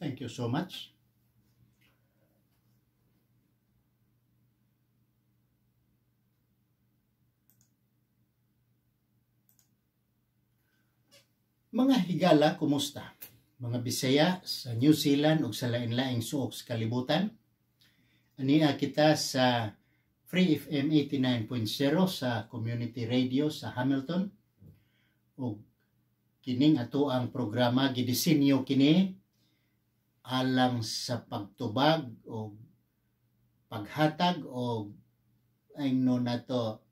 Thank you so much. Mga higala, kumusta? Mga Bisaya sa New Zealand ug sa lain-laing suok sa kalibutan. Ania kita sa Free FM 89.0 sa community radio sa Hamilton. Ug kining ato ang programa gidisenyo kini alang sa pagtubag o paghatag o ayno nato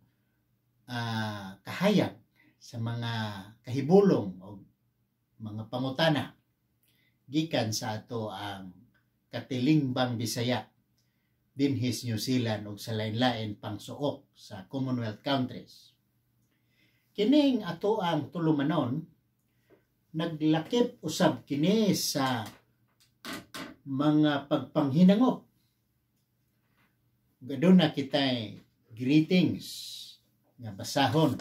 kahayag sa mga kahibulong o mga pangutana gikan sa ato ang katilingbang Bisaya dinhis New Zealand ug sa lain-lain pang suok sa Commonwealth countries. Kining ato ang tulumanon naglakip usab kini sa mga pagpanghinangop. Gaduna kitay greetings nga basahon.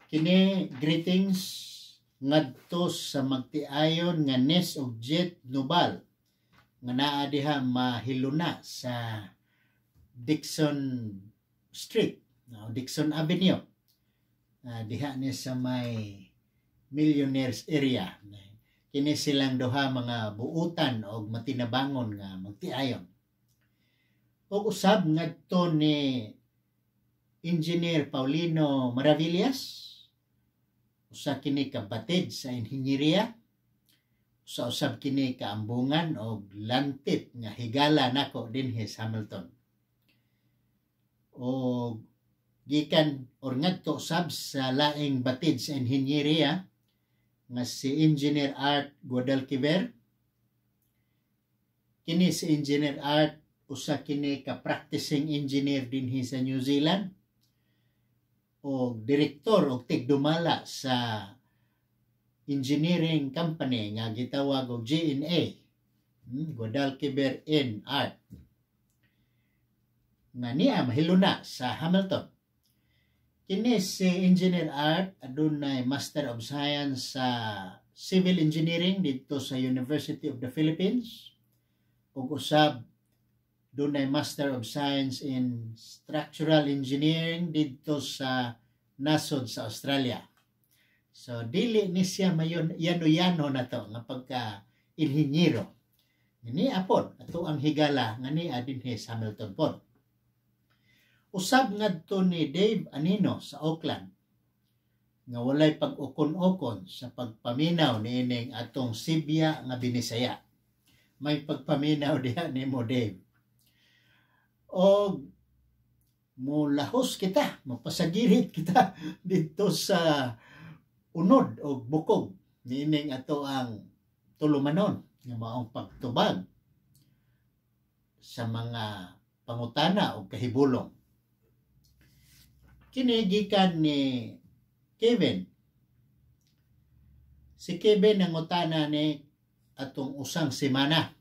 Kini greetings ngadto sa magtiayon nga Nes ug Jet Nubal nga naa diha mahiluna sa Dixon Street, Dixon Avenue. Diha ni sa may Millionaires area. Kini silang duha mga buutan o matinabangon nga magtiayon. O usab ngadto ni Engineer Paulino Maravillas, usa kini kabatid sa inhinyeriya, usab kini kaambungan o lantit nga higala nako dinhi sa Hamilton. O gikan or ngadto usab sa laing batid sa inhinyeriya nga si Engineer Art Guadalquiver. Kini si Engineer Art usa kini ka practicing engineer dinhi sa New Zealand o direktor o tigdumala sa engineering company nga gitawag og GNA, Guadalquiver in Art, nga niya mahiluna sa Hamilton. Kini si Engineer Art adunay Master of Science sa Civil Engineering dito sa University of the Philippines ug usab dunay Master of Science in Structural Engineering dito sa nasod sa Australia. So dili ni siya mayon yano-yano na to nga pagka inhinyero. Ni apod ato ang higala nga ni dinhi sa Hamilton pod. Usab ngadto ni Dave Anino sa Auckland nga walay pag-ukon-ukon sa pagpaminaw niining atong Sibya nga Binisaya. May pagpaminaw diha nimo Dave. O mulahos kita, mapasagirit kita dito sa unod o bukog niining ato ang tulumanon nga maong pagtubag sa mga pangutana o kahibulong. Kini gikan ni Kevin. Si Kevin ang utana ni atong usang semana.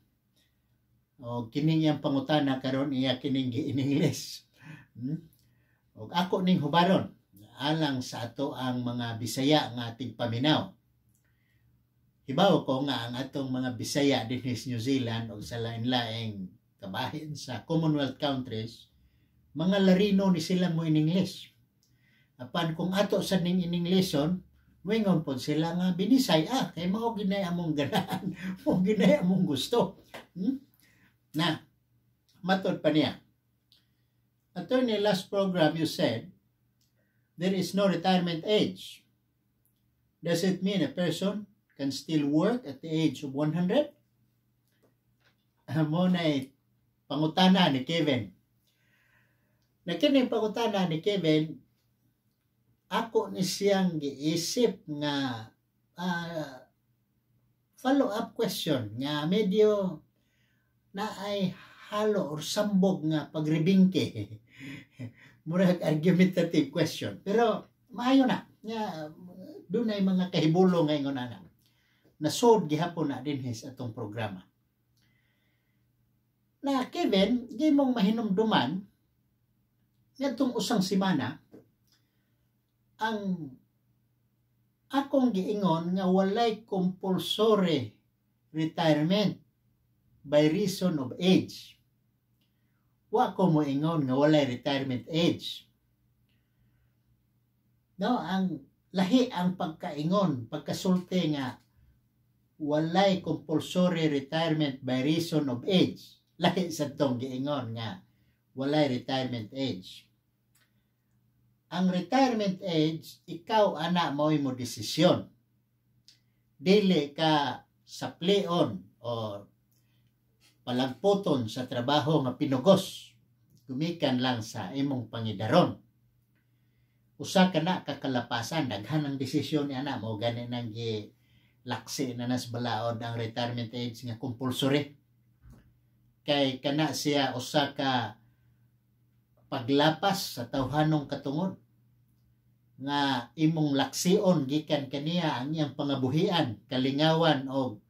O kining yang pangutana karon iya kining in English. O ako ning hubaron alang sa ato ang mga Bisaya nga ating paminaw. Hibaw ko nga ang atong mga Bisaya dinhi sa New Zealand o sa lain-laing kabahin sa Commonwealth countries, mga larino ni sila mo in English. Apan kung ato sa ning in Englisson, moingon pod sila nga Binisay kay mao ginay among ganahan, mao ginay among gusto. Na matod pa niya. Attorney, last program you said there is no retirement age. Does it mean a person can still work at the age of 100? Mo na pangutana ni Kevin. Na kining pangutana ni Kevin, ako ni siyang giisip nga follow-up question nga medyo na ay halo or sambog nga pagribingke. Murag argumentative question. Pero maayo na. Nga, doon ay mga kahibulong ngayon na nasod gihapon na din sa atong programa. Na Kevin, di mong mahinumduman nga itong usang semana ang akong giingon nga walay compulsory retirement by reason of age. Wa ko mo ingon nga walay retirement age. No, ang lahi ang pagkaingon, pagkasulti nga walay compulsory retirement by reason of age. Lahi sa tong giingon nga walay retirement age. Ang retirement age, ikaw ana mo'y mo desisyon. Dili ka sapleon o palagputon sa trabaho nga pinugos. Gumikan lang sa imong pangidaron. Usa ka na kakalapasan, daghan ang desisyon ni ana mo gani nang laksi na nas balaod ang retirement age nga compulsory. Kay kana siya usa ka paglapas sa tawhanong katungod nga imong laksion gikan kaniya ang iyang pangabuhian, kalingawan o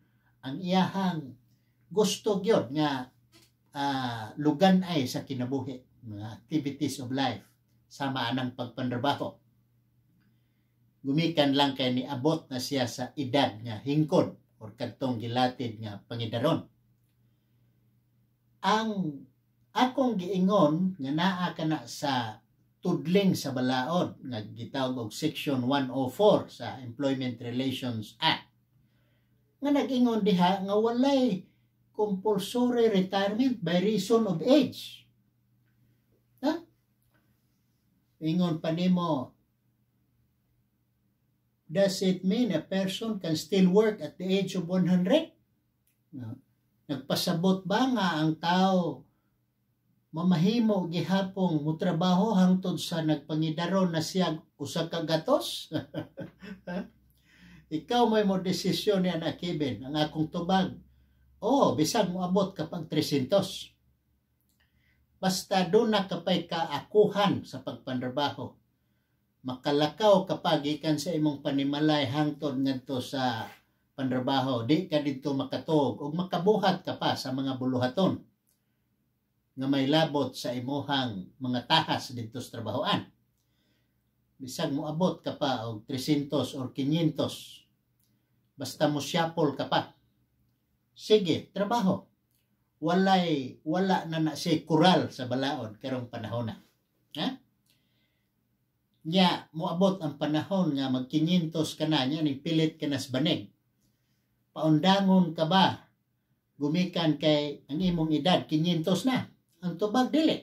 ang iyahang gusto gyud nga lugan ay sa kinabuhi, mga activities of life sama anang pagpandrabaho. Gumikan lang kay niabot na siya sa edad nga hingkod or kadtong gilatid nga pangidaron. Ang akong giingon nga naa kana sa tudling sa balaod nga gitawag og Section 104 sa Employment Relations Act nga nag-ingon diha nga walay compulsory retirement by reason of age. Ha? Ingon pa nimo, does it mean a person can still work at the age of 100? No. Nagpasabot ba nga ang tao mamahimo gihapong mutrabaho hangtod sa nagpangidaron na siya usa ka gatos? Ikaw may mo desisyon ni Anak Kevin, ang akong tubag. Bisag mo abot kapag 300. Basta doon na kapay kaakuhan sa pagpandrabaho. Makalakaw kapag ikan sa imong panimalay hangtod ngadto sa pandrabaho. Di ka dito makatog o makabuhat ka pa sa mga buluhaton nga may labot sa imuhang mga tahas dito sa trabahoan. Bisag mo abot ka pa og 300 or 500. Basta mo siyapol ka pa. Sige, trabaho. Wala na si kural sa balaod karong panahon na. Ha? Nya, moabot ang panahon nga mag-500 ka na, nya ni pilit ka nas banig. Paundangon ka ba? Gumikan kay ang imong edad, 500 na. Ang tubag dili.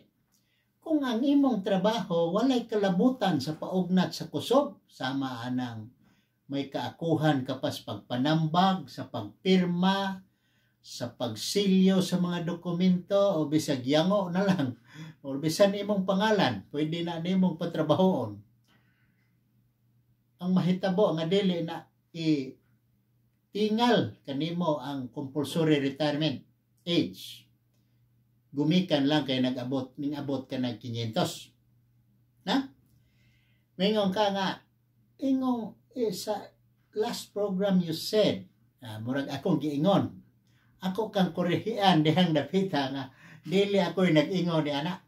Kung ang imong trabaho walay kalabutan sa paugnat sa kusog, sama anang may kaakuhan ka pa sa pagpanambag, sa pagpirma, sa pagsilyo sa mga dokumento, o bisag yango na lang, o bisan imong pangalan, pwede na nimong patrabahoon. Ang mahitabo nga dili na tingal kanimo ang compulsory retirement age. Gumikan lang kay nag-abot ka ng 500. Na? Mingon ka nga, sa last program you said, murag akong giingon, ako kang korehian dihang dapita nga, dili ako'y nag-ingon ni ana.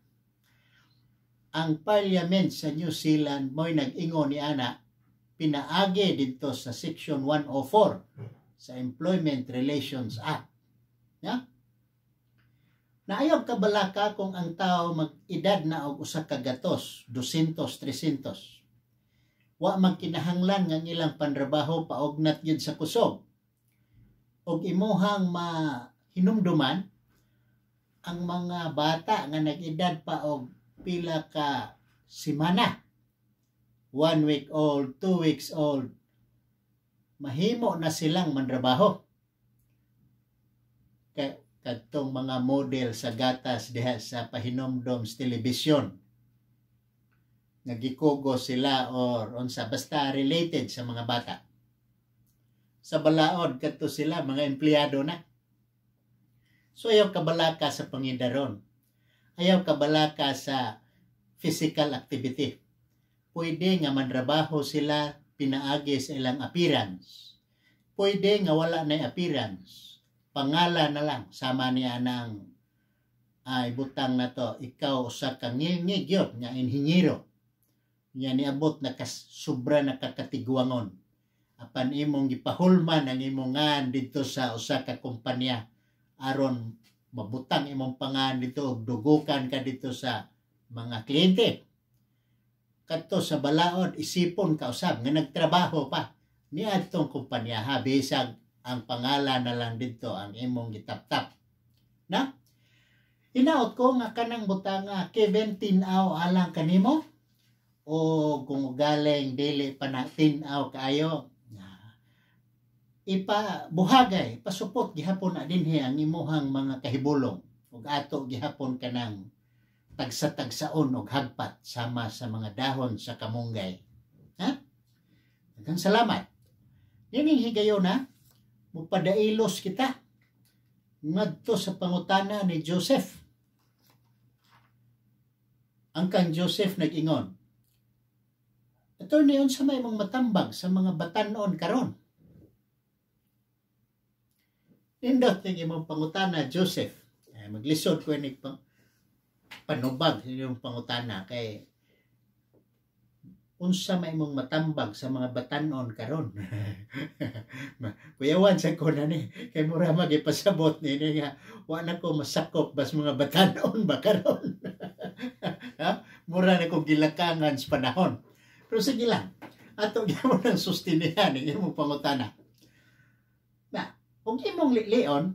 Ang Parliament sa New Zealand mo'y nag-ingon ni ana, pinaagi dito sa Section 104 sa Employment Relations Act. Ya? Naayaw kabalaka kung ang tao mag-edad na og usa ka gatos, 200, 300. Wa man kinahanglan nga ilang panrabaho paugnat gyud sa kusog. Og imuhang mahinumduman ang mga bata nga nag-edad pa og pila ka semana. 1 week old, 2 weeks old. Mahimo na silang manrabaho. Kadtong mga model sa gatas diha sa pahinomdom sa telebisyon. Nagikugo sila or unsa basta related sa mga bata. Sa balaod kadto sila mga empleyado na. So ayaw kabalaka sa pangidaron. Ayaw kabalaka sa physical activity. Pwede nga manrabaho sila pinaagi sa ilang appearance. Pwede nga wala na appearance. Pangalan na lang, sama niya ng ibutang na to, ikaw sa kangilngigyot nga inhinyero. Nga niabot na sobra na kakatiguangon. Apan imong gipahulman ang imongan dito sa usa ka kumpanya aron mabutang imong pangan dito, dugukan ka dito sa mga kliyente. Kadto sa balaod, isipon ka usab nga nagtrabaho pa ni adtong kumpanya ha, bisag ang pangalan na lang dito ang imong gitaptap. Na? Inaot ko nga kanang butanga Kevin tinaw alang kanimo o kung galing dili pa na tinaw kaayo ipabuhagay, pasupot gihapon na dinhi ang imuhang mga kahibulong ug ato gihapon kanang tagsa-tagsaon og hagpat sama sa mga dahon sa kamunggay. Ha? Daghang salamat. Dining higayon na mupadailos kita ngadto sa pangutana ni Joseph. Ang kang Joseph nag-ingon, attorney, unsa may mong matambag sa mga batan-on karon? Indot ng imong pangutana, Joseph. Maglisod ko ni panubag sa imong pangutana kay unsa may mong matambag sa mga batan-on karon. Kuyawan sa ko na ni kay mura magipasabot ni nga wa na ko masakop bas mga batan-on ba karon. Ha? Mura na ko gilakangan sa panahon. Pero sige lang, ato gyapon ang sustinihan ng imong pangutana. Na, kung imong lion,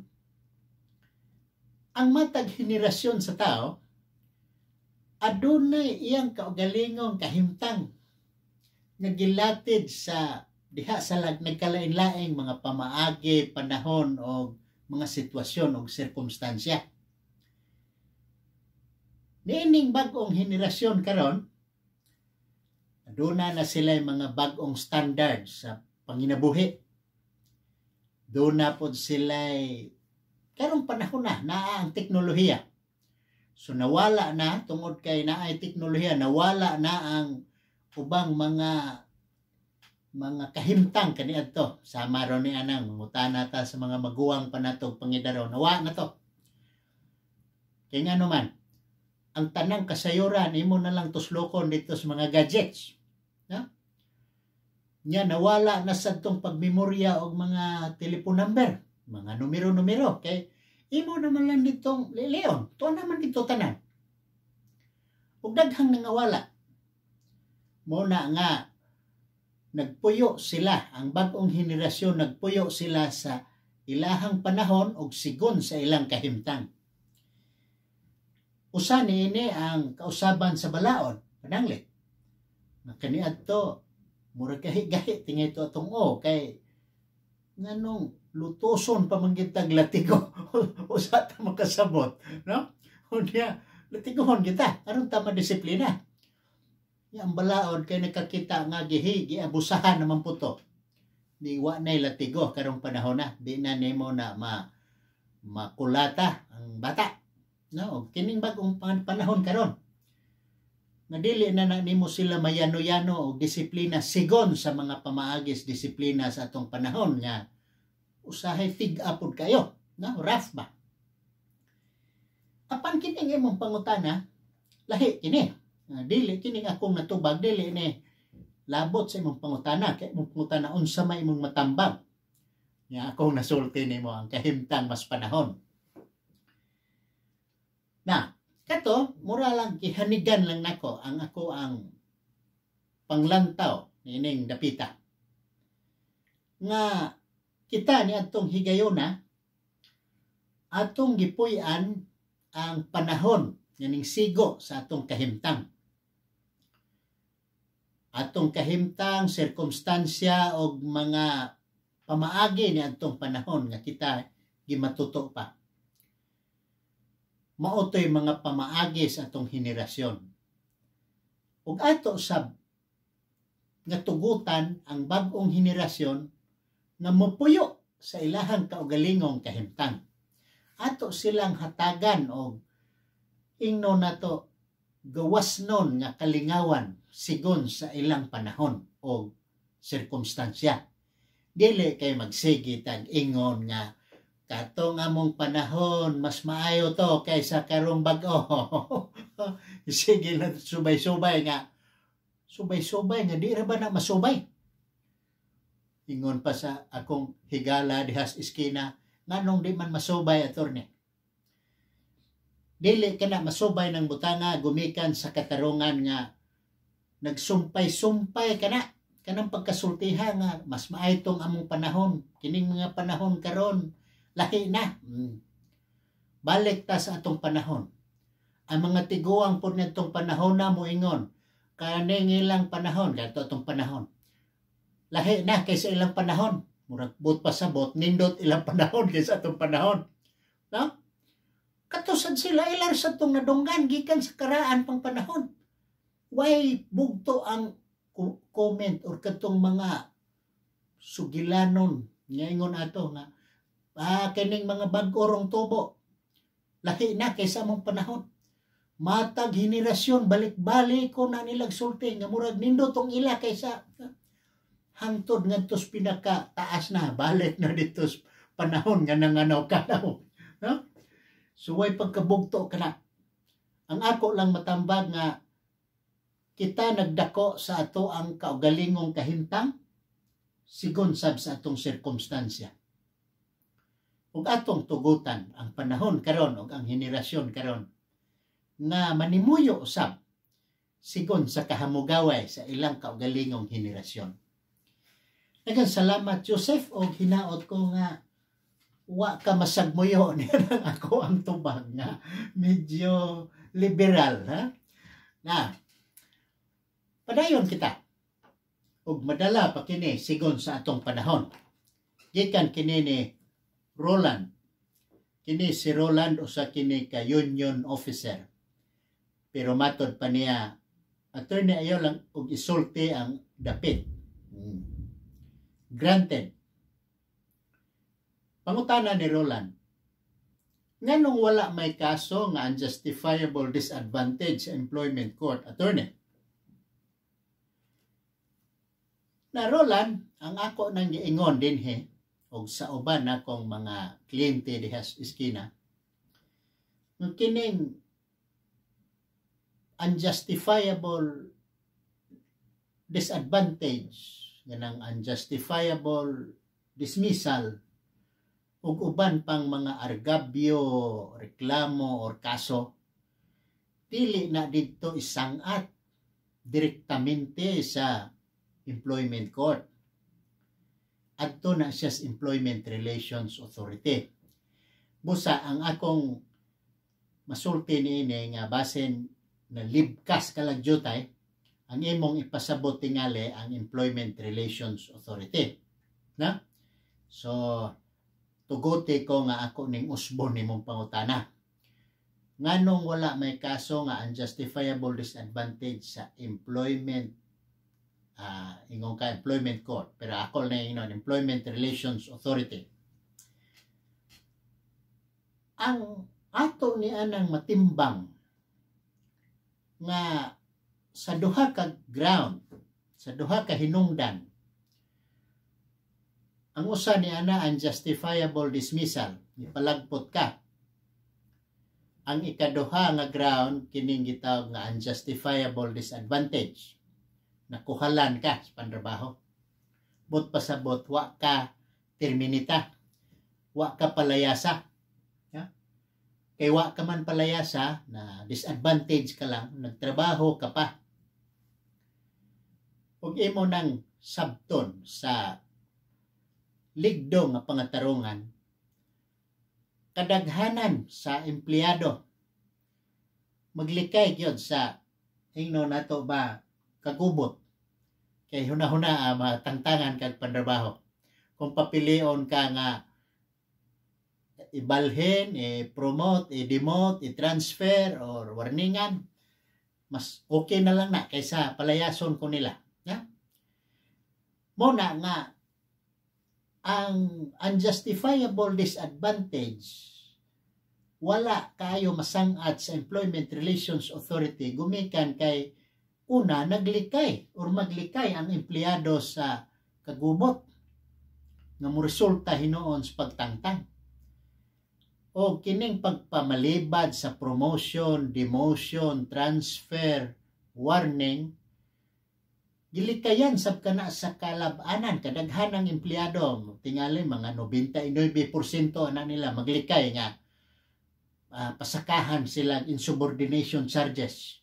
ang matag henerasyon sa tao adunay iyang kaugalingong kahimtang nagilatid sa diha sa nagkalain-laing mga pamaagi, panahon o mga sitwasyon o sirkumstansya. Niining bag-ong henerasyon karon, aduna na sila mga bag-ong standard sa panginabuhi. Doon na po sila karong panahon na ang teknolohiya. So nawala na, tungod kay naay teknolohiya, nawala na ang ubang mga kahimtang kaniadto. Sama ron ni anang mangutana ta sa mga maguwang pa nato pangidaraw. Nawa na to. Kaya nga naman, ang tanang kasayuran, imo na lang tuslokon dito sa mga gadgets. Ha? Nya nawala na sa itong pagmemorya o mga telephone number, mga numero-numero. Kay imo naman lang ditong Leon, to naman dito tanan. Ug daghang nangawala. Muna nga nagpuyo sila, ang bagong henerasyon nagpuyo sila sa ilahang panahon og sigon sa ilang kahimtang. Usa niini ang kausaban sa balaod, pananglit. Kaniadto murag gahi-gahi tingay to atong kay nganong lutoson pa man gitag latigo usa ta makasabot, no? Unya latigohon kita aron ta madisiplina. Yang balaod kay nakakita nga giabusahan naman puto. Di wa nay latigo karong panahon na, di na nimo na makulata ang bata. No, kining bagong panahon karon. Nadili na nimo sila mayano-yano og disiplina sigon sa mga pamaagis disiplina sa atong panahon nga usahay tig-apod kayo, no? Rough ba? Apan kining imong pangutana, lahi kini. Dili kining akong natubag, dili ni labot sa imong pangutana, kay imong pangutana unsa may imong matambag. Nga akong nasulti nimo ang kahimtang mas panahon. Na, kato, mura lang ihanigan lang nako ang panglantaw nining dapita. Nga kita ni atong higayona atong gipuy-an ang panahon nining sigo sa atong kahimtang. Atong kahimtang, sirkumstansya o mga pamaagi ni atong panahon nga kita gimatuto pa. Maotoy mga pamaagi sa atong henerasyon. Ug ato sab nga tugutan ang bag-ong henerasyon nga mopuyo sa ilahang kaugalingong kahimtang. Ato silang hatagan og ingno nato gawas nun nga kalingawan sigon sa ilang panahon o sirkumstansya. Dili kay magsigi tag ingon nga kato nga mong panahon mas maayo to kaysa karong bag-o. Sige na subay-subay nga di ra ba na masubay. Ingon pa sa akong higala dihas iskina, nganong di man masubay attorney. Dili ka na masubay ng butanga gumikan sa katarungan nga nagsumpay-sumpay ka na kanang pagkasultiha nga mas maaytong among panahon, kining mga panahon karon lahi na. Balik ta sa atong panahon. Ang mga tiguang po nitong panahon na moingon kaning ilang panahon kadto atong panahon lahi na kaysa ilang panahon, murag bot pa sa bot nindot ilang panahon kaysa atong panahon, no? Katusan sila ilar sa itong nadunggan gikan sa karaan pang panahon. Why bugto ang comment or katong mga sugilanon nga ingon ato nga kining mga bag-o rong tubo lahi na kaysa among panahon. Matag henerasyon balik-balik ko na nilag sulti nga murag nindot tong ila kaysa hangtod ngadtos pinaka taas na balik na dito panahon nga nanganaw-kanaw, no? So way pagkabugto kana. Ang ako lang matambag nga kita nagdako sa ato ang kaugalingong kahimtang sigon sab sa atong sirkumstansya. Ug atong tugutan ang panahon karon ug ang henerasyon karon nga manimuyo usab sigon sa kahamugaway sa ilang kaugalingong henerasyon. Daghang salamat Joseph og hinaot ko nga wa ka masagmuyo niya ng ako ang tubag nga medyo liberal, ha? Na padayon kita ug madala pa kini sigon sa atong panahon. Gikan kini ni Roland. Kini si Roland usa kini ka union officer. Pero matod pa niya attorney ayo lang og isulti ang dapit. Granted. Pangutana ni Roland, nganong wala may kaso nga unjustifiable disadvantage sa employment court, attorney? Na Roland, ang ako nang giingon dinhi og sa uban akong mga kliyente diha sa iskina, ng kining unjustifiable disadvantage ganang unjustifiable dismissal ug uban pang mga argabyo, reklamo or kaso dili na didto isangat direktamente sa employment court. Adto na siya sa Employment Relations Authority. Busa ang akong masulti niini nga basin na libkas kalagyutay ang imong ipasabot tingali ang Employment Relations Authority. Na? So, tuguti ko nga ako ning usbon nimong pangutana. Nganong wala may kaso nga unjustifiable disadvantage sa employment ingon ka employment court, pero ako na ingon Employment Relations Authority. Ang ato ni anang matimbang nga sa duha ka ground, sa duha ka hinungdan, ang usa ni ana unjustifiable dismissal, ipalagpot ka. Ang ikaduha nga ground kining gitawag nga unjustifiable disadvantage, nakuhalan ka sa pantrabaho. Bot pasabot wa ka terminita, wa ka palayasa. Kay wa ka man palayasa na disadvantage ka lang, nagtrabaho ka pa. Ug imo nang sabton sa ligdo nga pangatarungan, kadaghanan sa empleyado maglikay gyud sa ingno nato ba kagubot kay hunahuna matangtangan kag pantrabaho. Kung papilion ka nga ibalhin, i-promote, i-demote, i-transfer or warningan, mas okay na lang na kaysa palayason ko nila. Yeah? Muna nga ang unjustifiable disadvantage wala kayo masangat sa Employment Relations Authority gumikan kay una naglikay or maglikay ang empleyado sa kagubot nga moresulta hinuon sa pagtangtang o kining pagpamalibad sa promotion, demotion, transfer, warning gilikayan sab kana sa kalab-anan kadaghanang empleyado tingali mga 99% na nila maglikay nga pasakahan sila insubordination charges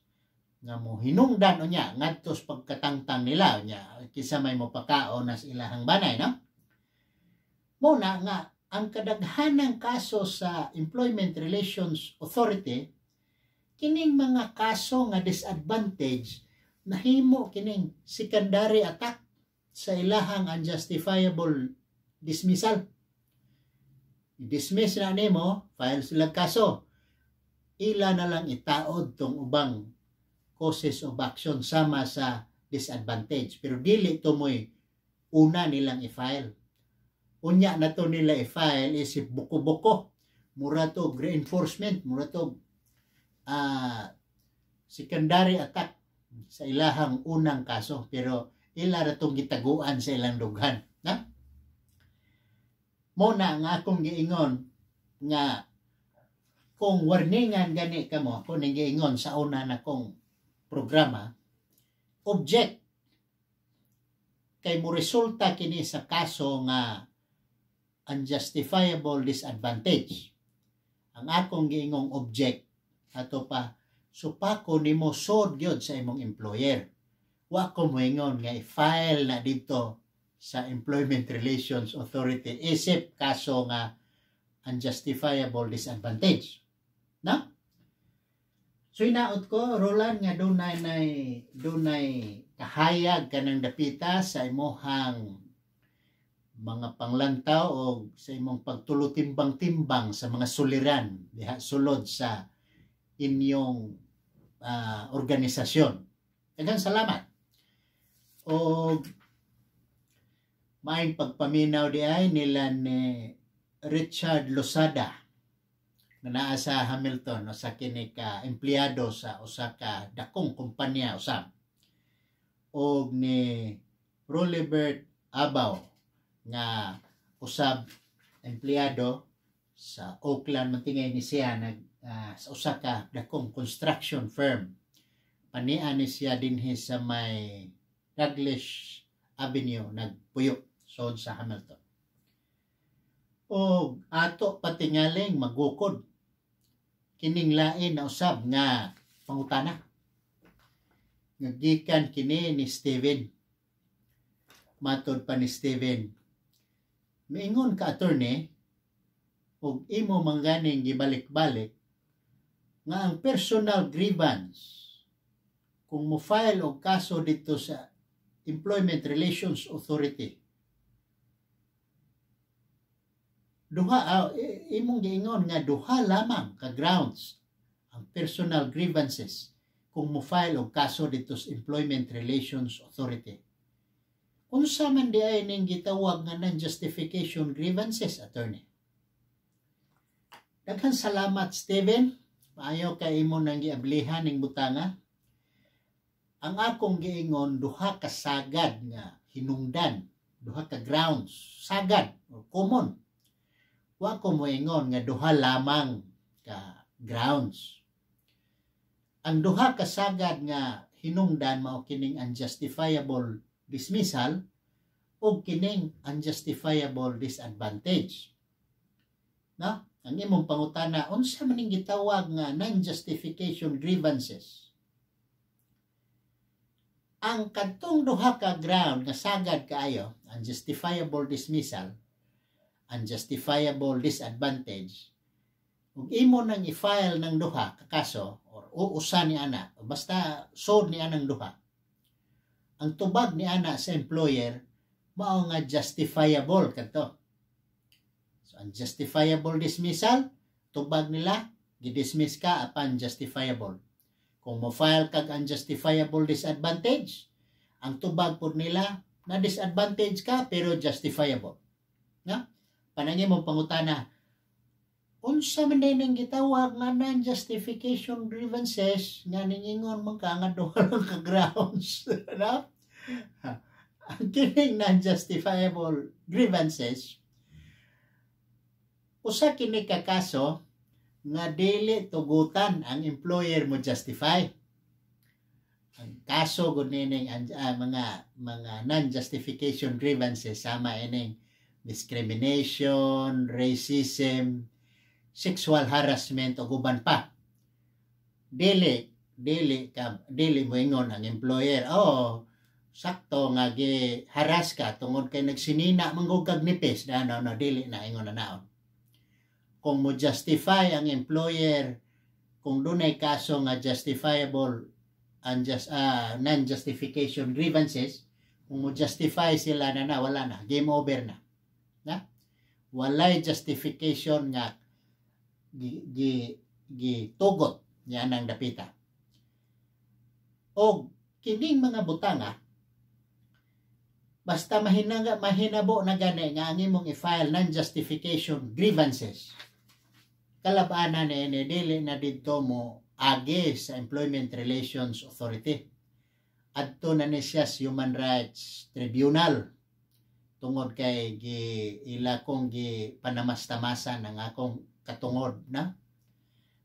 nga mo hinungdan unya ngadto sa pagkatangtang nila unya kisa may mopakaon na sa ilahang banay no muna nga ang kadaghanang kaso sa Employment Relations Authority kining mga kaso nga disadvantage nahimo kining secondary attack sa ilahang unjustifiable dismissal. I-dismiss na nimo, file sila kaso. Ila na lang itaod tong ubang causes of action sama sa disadvantage. Pero dili to mo'y una nilang i-file. Unya na to nila i-file is buko-buko. Mura to reinforcement, mura to secondary attack sa ilahang unang kaso. Pero ila na tong gitaguan sa ilang dughan. Na? Muna nga akong giingon nga kung warningan gani kamo, kung giingon sa una na kong programa, object kay mo resulta kini sa kaso nga unjustifiable disadvantage. Ang akong giingong object ato pa supako nimo sod gyud sa imong employer. Wa ko moingon nga i-file na dito sa Employment Relations Authority isip kaso nga unjustifiable disadvantage. Na? So inaot ko, Roland, nga dunay kahayag kanang dapita sa imuhang mga panglantaw o sa imong pagtulutimbang-timbang sa mga suliran diha sulod sa inyong organisasyon. Daghang salamat. O maayong pagpaminaw di ay nila ni Richard Losada na naa sa Hamilton o sa kini ka empleyado sa usa ka dakong kumpanya usab o ni Rolibert Abaw nga usab empleyado sa Oakland matingay ni siya sa usa ka dakong construction firm panian ni siya dinhi sa may Douglas Avenue nagpuyo sod sa Hamilton. O ato patingaling magukod kining lain na usab nga pangutana. Nagikan kini ni Steven. Matod pa ni Steven. Miingon ka attorney og imo mangganing gibalik-balik nga ang personal grievance kung mo file og kaso dito sa Employment Relations Authority. Imong giingon nga duha lamang ka grounds ang personal grievances kung mo file og kaso dito sa Employment Relations Authority. Unsa man di ay ning gitawag nga non-justification grievances, attorney? Daghang salamat, Steven. Maayo kay imo nang giablihan ning butanga. Ang akong giingon duha ka sagad nga hinungdan, duha ka grounds, sagad or common. Wa ko moingon nga duha lamang ka grounds. Ang duha ka sagad nga hinungdan mao kining unjustifiable dismissal o kining unjustifiable disadvantage. Na? Ang imong pangutana, unsa man ning gitawag nga non-justification grievances? Ang kadtong duha ka ground nga sagad kaayo, unjustifiable dismissal, unjustifiable disadvantage, ug imo nang i-file ng duha ka kaso or uusa ni ana, basta sod ni anang duha. Ang tubag ni ana sa employer mao nga justifiable kadto. So unjustifiable dismissal, tubag nila gidismiss ka apan justifiable. Kung mo-file kag unjustifiable disadvantage, ang tubag po nila na disadvantage ka pero justifiable. Na? Panangin mo pangutana, unsa man din ang gitawag nga non-justification grievances nga ningingon man ka nga duha lang ka grounds. Na? Ang kining non-justifiable grievances, usa kini ka kaso nga dili tugutan ang employer mo justify. ang kaso gud nining mga non-justification grievances sama ining discrimination, racism, sexual harassment o guban pa. Dili mo ingon ang employer, sakto nga gi-harass ka tungod kay nagsinina manggug kag nipis, dili na ingon na naon. Kung mo justify ang employer, kung dunay kaso nga justifiable non-justification grievances, kung mo justify sila na wala na, game over na. Walay justification nga gitugot yan ang dapita. O kining mga butanga, basta mahinabo na gani nga ang imong i-file non-justification grievances, kalabanan ni dili na dito mo agi sa Employment Relations Authority. Adto na ni siya sa Human Rights Tribunal tungod kay ila kong panamastamasan ang akong katungod na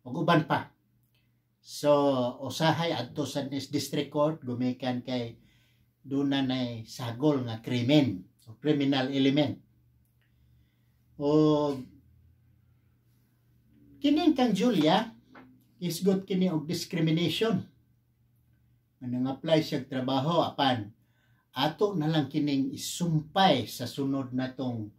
ug uban pa. So usahay adto sa District Court gumikan kay dunay sagol nga krimen o criminal element. O kining kang Julia isgot kini og discrimination. Nang-apply siya trabaho apan ato na lang kining isumpay sa sunod natong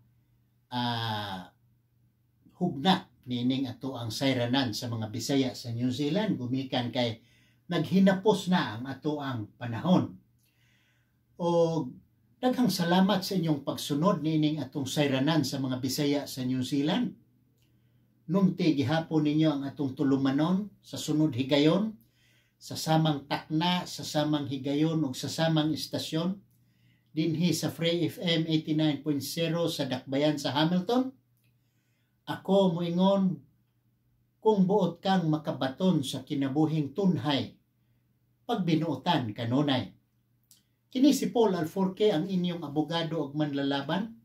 hugna nining ato ang sayranan sa mga Bisaya sa New Zealand gumikan kay naghinapos na ang ato ang panahon. O daghang salamat sa inyong pagsunod nining atong sayranan sa mga Bisaya sa New Zealand. Nunti gihapon ninyo ang atong tulumanon sa sunod higayon, sa samang takna, sa samang higayon ug sa samang istasyon dinhi sa Free FM 89.0 sa Dakbayan sa Hamilton. Ako moingon kung buot kang makabaton sa kinabuhing tunhay, pagbinuotan kanunay. Kini si Paul Alforque ang inyong abogado ug manlalaban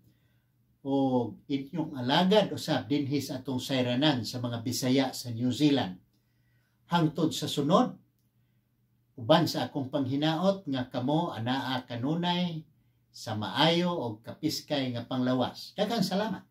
o inyong alagad usab dinhi sa atong sayranan sa mga Bisaya sa New Zealand. Hangtod sa sunod, uban sa akong panghinaot nga kamo anaa kanunay sa maayo o kapiskay nga panglawas. Daghang salamat.